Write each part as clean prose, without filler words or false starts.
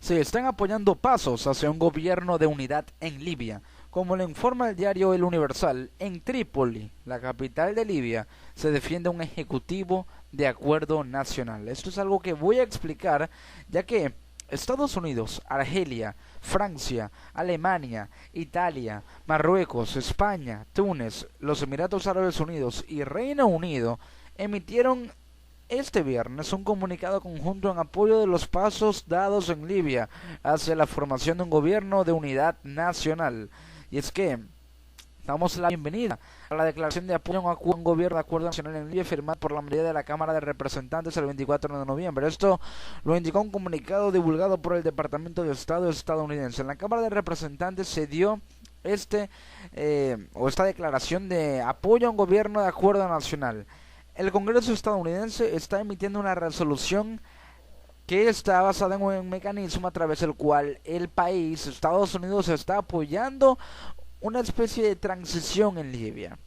se están apoyando pasos hacia un gobierno de unidad en Libia. Como le informa el diario El Universal, en Trípoli, la capital de Libia, se defiende un ejecutivo de acuerdo nacional. Esto es algo que voy a explicar, ya que Estados Unidos, Argelia, Francia, Alemania, Italia, Marruecos, España, Túnez, los Emiratos Árabes Unidos y Reino Unido emitieron este viernes un comunicado conjunto en apoyo de los pasos dados en Libia hacia la formación de un gobierno de unidad nacional. Y es que damos la bienvenida a la declaración de apoyo a un gobierno de acuerdo nacional en Libia firmada por la mayoría de la Cámara de Representantes el 24 de noviembre. Esto lo indicó un comunicado divulgado por el Departamento de Estado estadounidense. En la Cámara de Representantes se dio esta declaración de apoyo a un gobierno de acuerdo nacional. El Congreso estadounidense está emitiendo una resolución que está basada en un mecanismo a través del cual el país, Estados Unidos, está apoyando una especie de transición en Libia.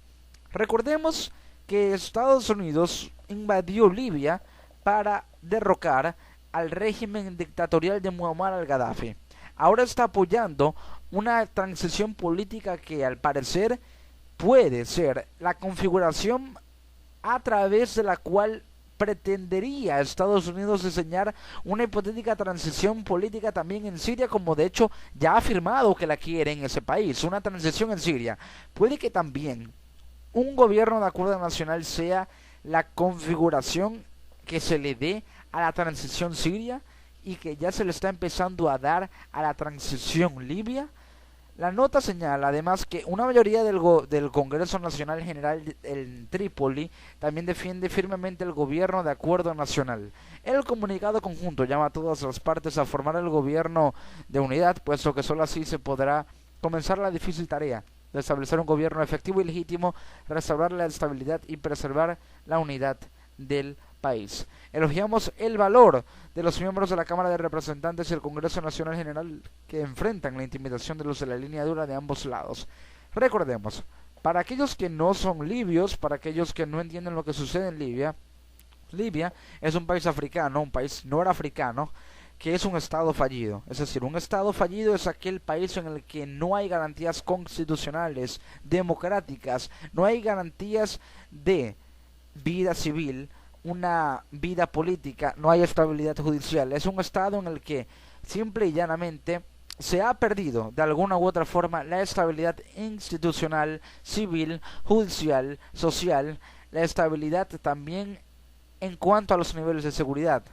Recordemos que Estados Unidos invadió Libia para derrocar al régimen dictatorial de Muammar al-Gaddafi. Ahora está apoyando una transición política que al parecer puede ser la configuración a través de la cual pretendería Estados Unidos diseñar una hipotética transición política también en Siria, como de hecho ya ha afirmado que la quiere en ese país, una transición en Siria. Puede que también un gobierno de acuerdo nacional sea la configuración que se le dé a la transición siria y que ya se le está empezando a dar a la transición libia. La nota señala además que una mayoría del Congreso Nacional General en Trípoli también defiende firmemente el gobierno de acuerdo nacional. El comunicado conjunto llama a todas las partes a formar el gobierno de unidad, puesto que solo así se podrá comenzar la difícil tarea de establecer un gobierno efectivo y legítimo, restaurar la estabilidad y preservar la unidad del país. Elogiamos el valor de los miembros de la Cámara de Representantes y el Congreso Nacional General que enfrentan la intimidación de los de la línea dura de ambos lados. Recordemos, para aquellos que no son libios, para aquellos que no entienden lo que sucede en Libia, Libia es un país africano, un país norafricano, que es un estado fallido. Es decir, un estado fallido es aquel país en el que no hay garantías constitucionales, democráticas, no hay garantías de vida civil, una vida política, no hay estabilidad judicial. Es un estado en el que simple y llanamente se ha perdido de alguna u otra forma la estabilidad institucional, civil, judicial, social, la estabilidad también en cuanto a los niveles de seguridad.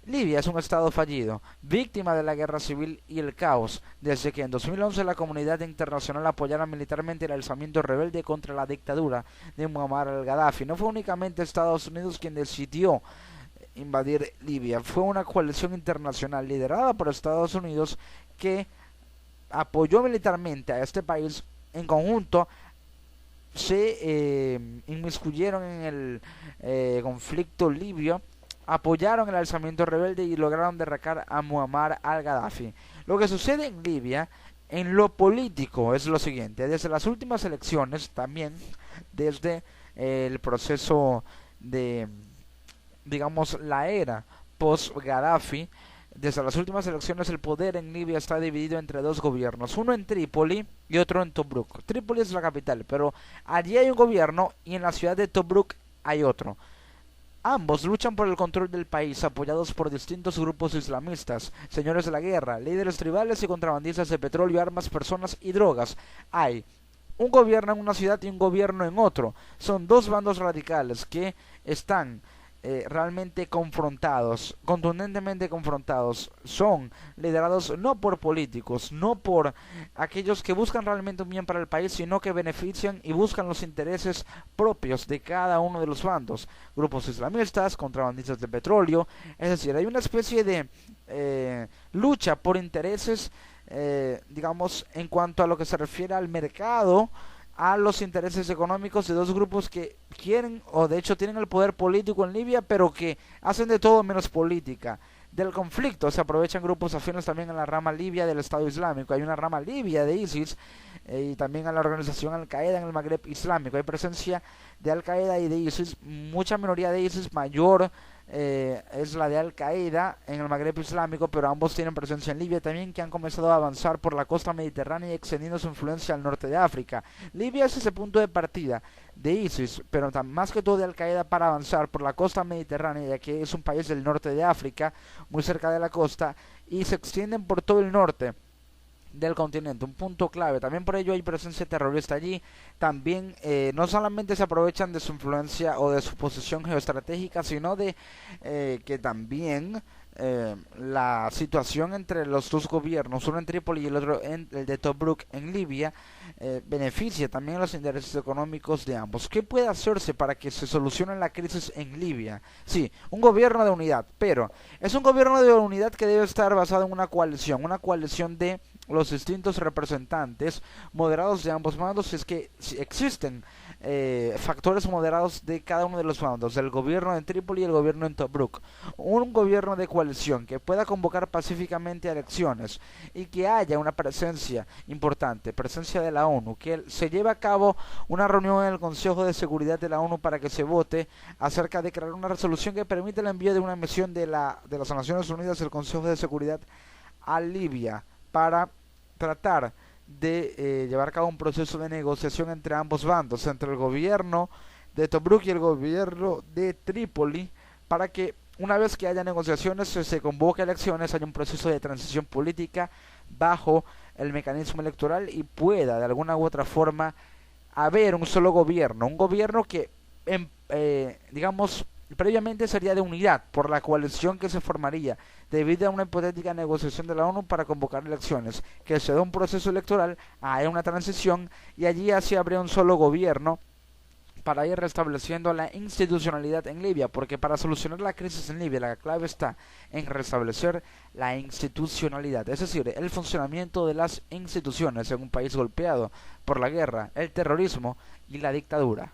Libia es un estado fallido, víctima de la guerra civil y el caos, desde que en 2011 la comunidad internacional apoyara militarmente el alzamiento rebelde contra la dictadura de Muammar al-Gaddafi. No fue únicamente Estados Unidos quien decidió invadir Libia, fue una coalición internacional liderada por Estados Unidos que apoyó militarmente a este país. En conjunto se inmiscuyeron en el conflicto libio, apoyaron el alzamiento rebelde y lograron derrocar a Muammar al-Gaddafi. Lo que sucede en Libia en lo político es lo siguiente: desde las últimas elecciones, también desde el proceso de, digamos, la era post-Gaddafi, desde las últimas elecciones el poder en Libia está dividido entre dos gobiernos, uno en Trípoli y otro en Tobruk. Trípoli es la capital, pero allí hay un gobierno y en la ciudad de Tobruk hay otro. Ambos luchan por el control del país, apoyados por distintos grupos islamistas, señores de la guerra, líderes tribales y contrabandistas de petróleo, armas, personas y drogas. Hay un gobierno en una ciudad y un gobierno en otro. Son dos bandos radicales que están realmente confrontados, contundentemente confrontados. Son liderados no por políticos, no por aquellos que buscan realmente un bien para el país, sino que benefician y buscan los intereses propios de cada uno de los bandos. Grupos islamistas, contrabandistas de petróleo. Es decir, hay una especie de lucha por intereses, digamos, en cuanto a lo que se refiere al mercado, a los intereses económicos de dos grupos que quieren, o de hecho tienen el poder político en Libia, pero que hacen de todo menos política. Del conflicto se aprovechan grupos afines también en la rama libia del Estado Islámico. Hay una rama libia de ISIS y también a la organización Al-Qaeda en el Magreb Islámico. Hay presencia de Al-Qaeda y de ISIS, mucha minoría de ISIS, mayor es la de Al Qaeda en el Magreb Islámico, pero ambos tienen presencia en Libia también, que han comenzado a avanzar por la costa mediterránea y extendiendo su influencia al norte de África. Libia es ese punto de partida de ISIS, pero más que todo de Al Qaeda para avanzar por la costa mediterránea, ya que es un país del norte de África, muy cerca de la costa, y se extienden por todo el norte del continente, un punto clave. También por ello hay presencia terrorista allí. También no solamente se aprovechan de su influencia o de su posición geoestratégica, sino de que también la situación entre los dos gobiernos, uno en Trípoli y el otro en el de Tobruk en Libia, beneficia también los intereses económicos de ambos. ¿Qué puede hacerse para que se solucione la crisis en Libia? Sí, un gobierno de unidad, pero es un gobierno de unidad que debe estar basado en una coalición de los distintos representantes moderados de ambos bandos, si es que si existen factores moderados de cada uno de los bandos, del gobierno en Trípoli y el gobierno en Tobruk. Un gobierno de coalición que pueda convocar pacíficamente a elecciones y que haya una presencia importante, presencia de la ONU, que se lleve a cabo una reunión en el Consejo de Seguridad de la ONU para que se vote acerca de crear una resolución que permita el envío de una misión de las Naciones Unidas del Consejo de Seguridad a Libia para tratar de llevar a cabo un proceso de negociación entre ambos bandos, entre el gobierno de Tobruk y el gobierno de Trípoli, para que una vez que haya negociaciones se convoque elecciones, haya un proceso de transición política bajo el mecanismo electoral y pueda de alguna u otra forma haber un solo gobierno, un gobierno que digamos previamente sería de unidad por la coalición que se formaría debido a una hipotética negociación de la ONU para convocar elecciones, que se dé un proceso electoral, haya una transición y allí así habría un solo gobierno para ir restableciendo la institucionalidad en Libia, porque para solucionar la crisis en Libia la clave está en restablecer la institucionalidad, es decir, el funcionamiento de las instituciones en un país golpeado por la guerra, el terrorismo y la dictadura.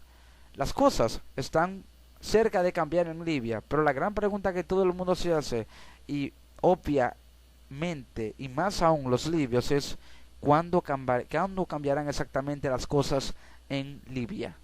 Las cosas están cerca de cambiar en Libia, pero la gran pregunta que todo el mundo se hace, y obviamente, y más aún los libios, es ¿cuándo cambiarán exactamente las cosas en Libia?